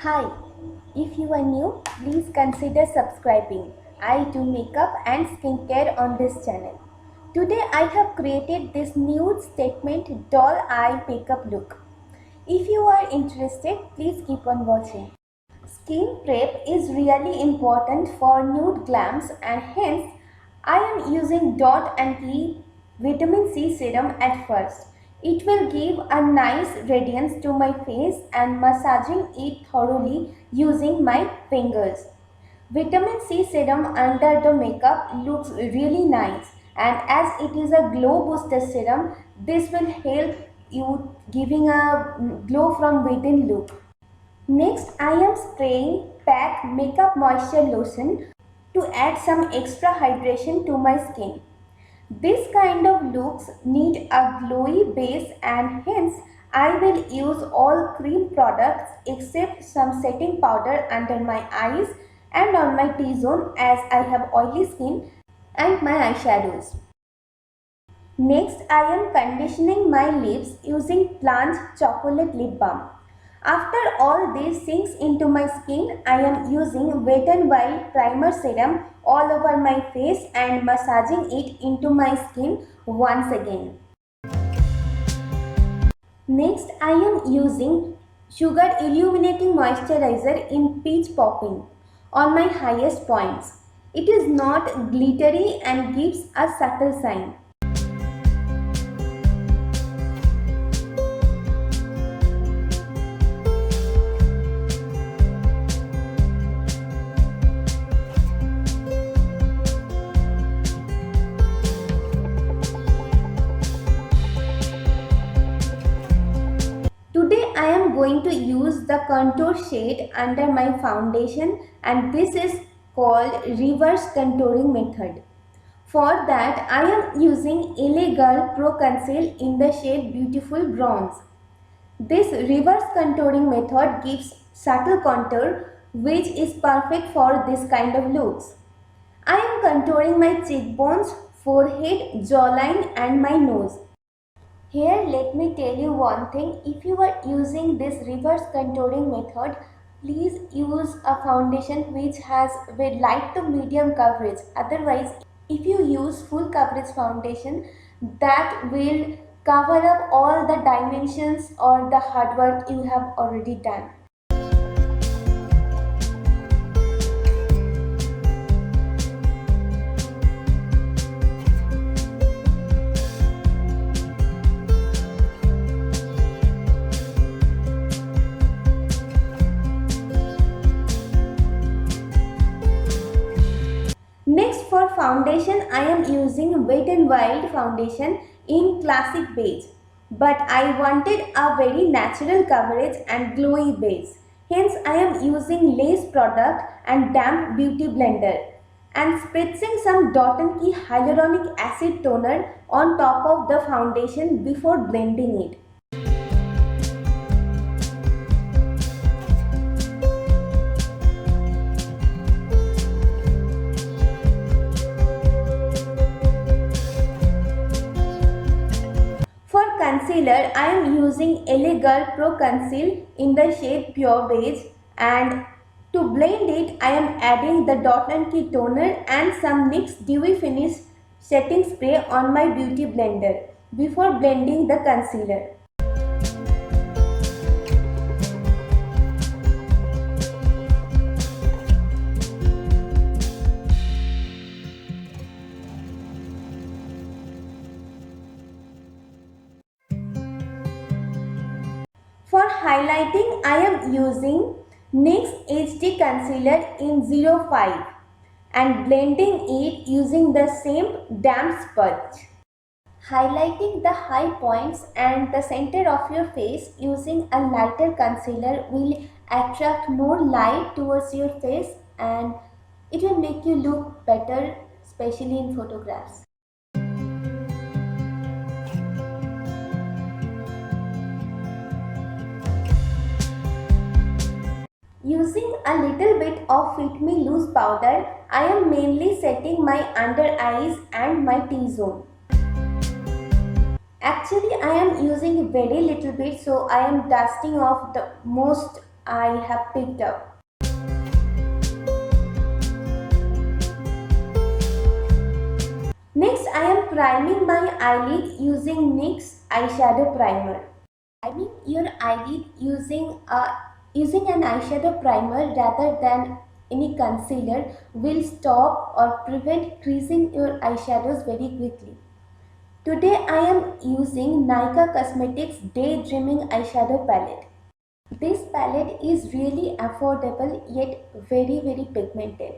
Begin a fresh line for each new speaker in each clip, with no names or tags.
Hi, if you are new, please consider subscribing. I do makeup and skincare on this channel. Today I have created this nude statement doll eye makeup look. If you are interested, please keep on watching. Skin prep is really important for nude glams and hence I am using Dot and Key vitamin C serum at first. It will give a nice radiance to my face and massaging it thoroughly using my fingers. Vitamin C serum under the makeup looks really nice, and as it is a glow booster serum, this will help you giving a glow from within look. Next, I am spraying Pack Makeup Moisture Lotion to add some extra hydration to my skin. This kind of looks need a glowy base and hence I will use all cream products except some setting powder under my eyes and on my T-zone as I have oily skin and my eyeshadows. Next, I am conditioning my lips using Planch Chocolate Lip Balm. After all this sinks into my skin, I am using Wet n Wild Primer Serum all over my face and massaging it into my skin once again. Next, I am using Sugar Illuminating Moisturizer in Peach Popping on my highest points. It is not glittery and gives a subtle shine. Today I am going to use the contour shade under my foundation and this is called reverse contouring method. For that I am using LA Girl Pro Conceal in the shade Beautiful Bronze. This reverse contouring method gives subtle contour which is perfect for this kind of looks. I am contouring my cheekbones, forehead, jawline and my nose. Here let me tell you one thing, if you are using this reverse contouring method, please use a foundation which has with light to medium coverage. Otherwise, if you use full coverage foundation, that will cover up all the dimensions or the hard work you have already done. Next for foundation I am using Wet n Wild foundation in classic beige, but I wanted a very natural coverage and glowy base. Hence I am using Lace product and damp beauty blender and spritzing some Dot and Key hyaluronic acid toner on top of the foundation before blending it. For concealer, I am using LA Girl Pro Conceal in the shade Pure Beige and to blend it, I am adding the Dot and Key toner and some NYX Dewy Finish setting spray on my beauty blender before blending the concealer. For highlighting, I am using NYX HD Concealer in 05 and blending it using the same damp sponge. Highlighting the high points and the center of your face using a lighter concealer will attract more light towards your face and it will make you look better, especially in photographs. Using a little bit of Fit Me Loose powder, I am mainly setting my under eyes and my T-zone. Actually, I am using very little bit, so I am dusting off the most I have picked up. Next, I am priming my eyelid using NYX eyeshadow primer. Priming your eyelid using an eyeshadow primer rather than any concealer will stop or prevent creasing your eyeshadows very quickly. Today I am using Nykaa Cosmetics Daydreaming Eyeshadow Palette. This palette is really affordable yet very pigmented.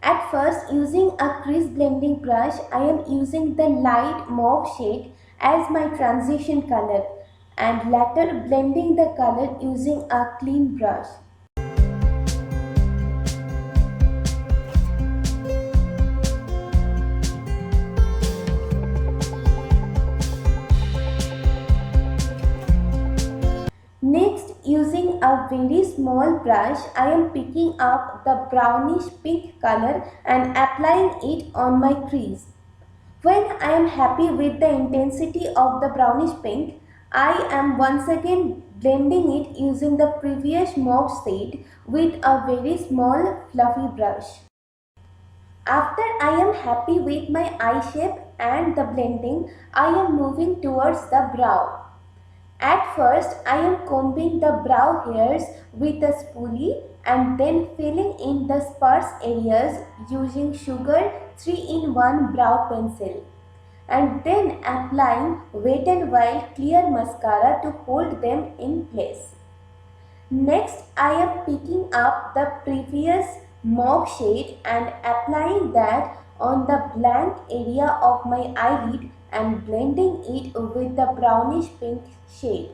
At first, using a crease blending brush, I am using the light mauve shade as my transition color and later blending the color using a clean brush. Next, using a very small brush, I am picking up the brownish pink color and applying it on my crease. When I am happy with the intensity of the brownish pink, I am once again blending it using the previous mauve shade with a very small fluffy brush. After I am happy with my eye shape and the blending, I am moving towards the brow. At first, I am combing the brow hairs with a spoolie and then filling in the sparse areas using Sugar 3-in-1 brow pencil and then applying Wet n Wild clear mascara to hold them in place. Next, I am picking up the previous mauve shade and applying that on the blank area of my eyelid and blending it with the brownish pink shade.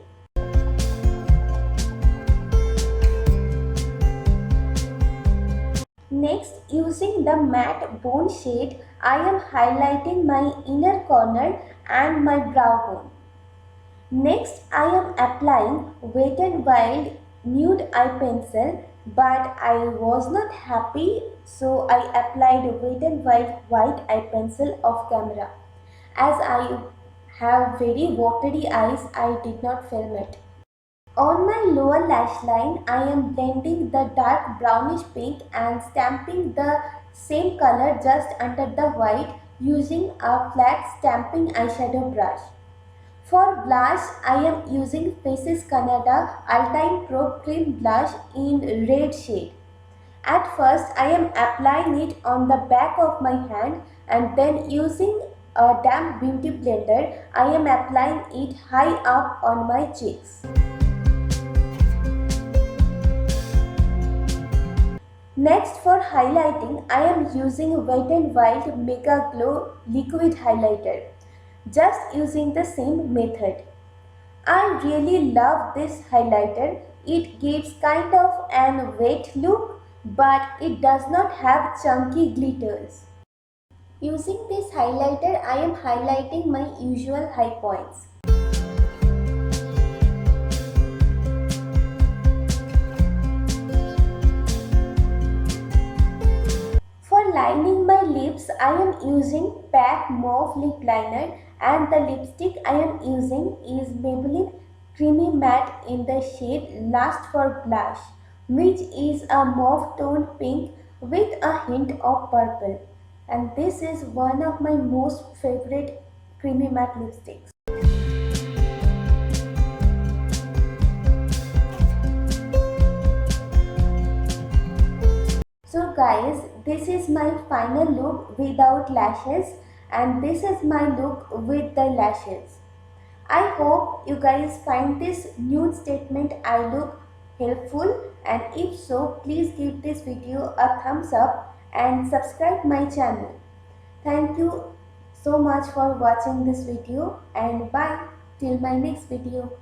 Next, using the matte bone shade, I am highlighting my inner corner and my brow bone. Next, I am applying Wet n Wild nude eye pencil, but I was not happy, so I applied Wet n Wild white eye pencil off camera. As I have very watery eyes, I did not film it. On my lower lash line, I am blending the dark brownish pink and stamping the same color just under the white using a flat stamping eyeshadow brush. For blush, I am using Faces Canada Ultime Pro Cream Blush in red shade. At first, I am applying it on the back of my hand and then using a damp beauty blender, I am applying it high up on my cheeks. Next, for highlighting, I am using Wet n Wild Mega Glow Liquid Highlighter, just using the same method. I really love this highlighter. It gives kind of an wet look, but it does not have chunky glitters. Using this highlighter, I am highlighting my usual high points. For lining my lips, I am using PAC Mauve Lip Liner and the lipstick I am using is Maybelline Creamy Matte in the shade Lust for Blush, which is a mauve toned pink with a hint of purple. And this is one of my most favorite creamy matte lipsticks. So guys, this is my final look without lashes and this is my look with the lashes. I hope you guys find this nude statement eye look helpful, and if so, please give this video a thumbs up and subscribe my channel. Thank you so much for watching this video and bye till my next video.